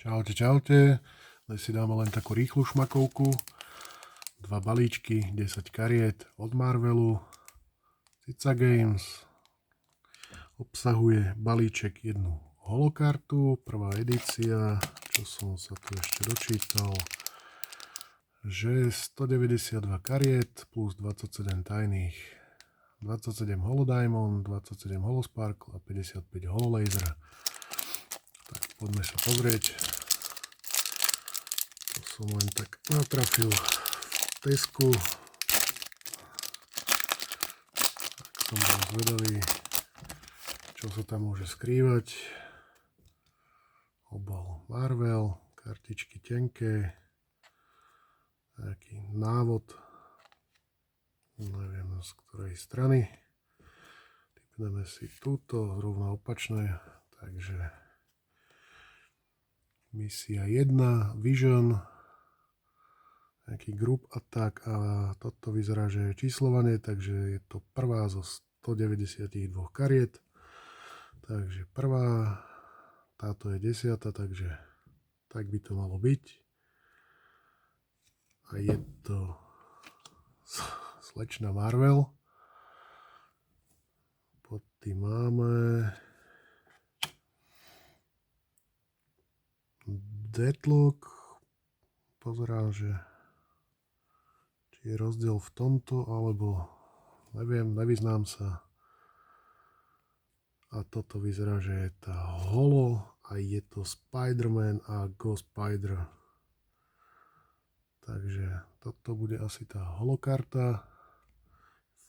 Čaute, čaute. Dnes si dáme len takú rýchlu šmakovku. 2 balíčky, 10 kariet od Marvelu. Cica Games. Obsahuje balíček jednu holokartu. Prvá edícia, čo som sa tu ešte dočítal, že 192 kariet plus 27 tajných. 27 holodiamond, 27 holosparkle a 55 hololaser. Tak poďme sa pozrieť. To som len tak natrafil v Tesku. Tak som bol zvedavý, čo sa tam môže skrývať. Obal Marvel, kartičky tenké, nejaký návod, neviem z ktorej strany. Typneme si túto, rovno opačné, takže misia 1, Vision, nejaký group attack a toto vyzerá, že je číslovanie, takže je to prvá zo 192 kariet. Takže prvá, táto je 10, takže tak by to malo byť. A je to slečna Marvel. Pod tým máme Deadlock. Pozerám, že či je rozdiel v tomto, alebo neviem, nevyznám sa. A toto vyzerá, že je tá holo a je to Spider-Man a Ghost Spider. Takže toto bude asi tá holokarta.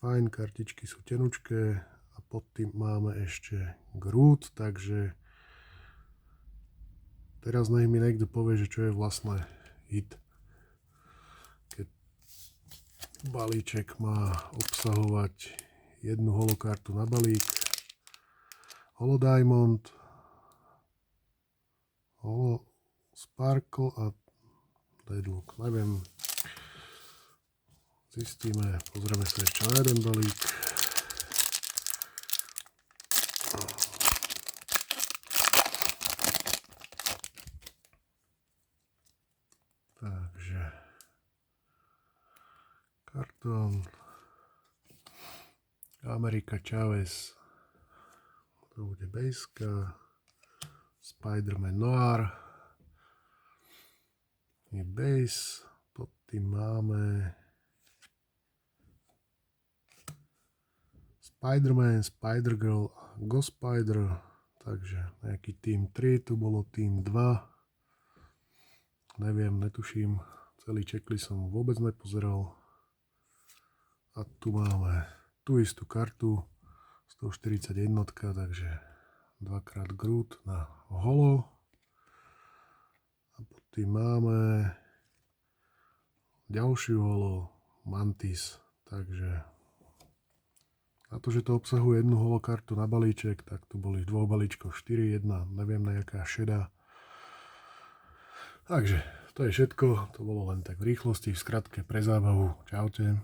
Fajn, kartičky sú tenučké a pod tým máme ešte Groot, takže teraz nech mi niekto povie, že čo je vlastne hit. Keď balíček má obsahovať jednu holokartu na balík, holodiamond, holosparkle a deadlock. Neviem, zistíme, pozrieme sa ešte na jeden balík. Takže kartón Amerika Chavez, to bude bejska, Spider-Man Noir je base, pod tým máme Spider-Man, Spider-Girl a Ghost Spider, takže nejaký Team 3, tu bolo Team 2. Neviem, netuším, celý checklist som vôbec nepozeral. A tu máme tú istú kartu, 141, takže dvakrát Groot na holo. A pod tým máme ďalšiu holo Mantis, takže na to, že to obsahuje jednu holokartu na balíček, tak tu boli v 2 balíčkoch 4, jedna, neviem nejaká šedá. Takže to je všetko, to bolo len tak v rýchlosti, v skratke pre zábavu. Čaute.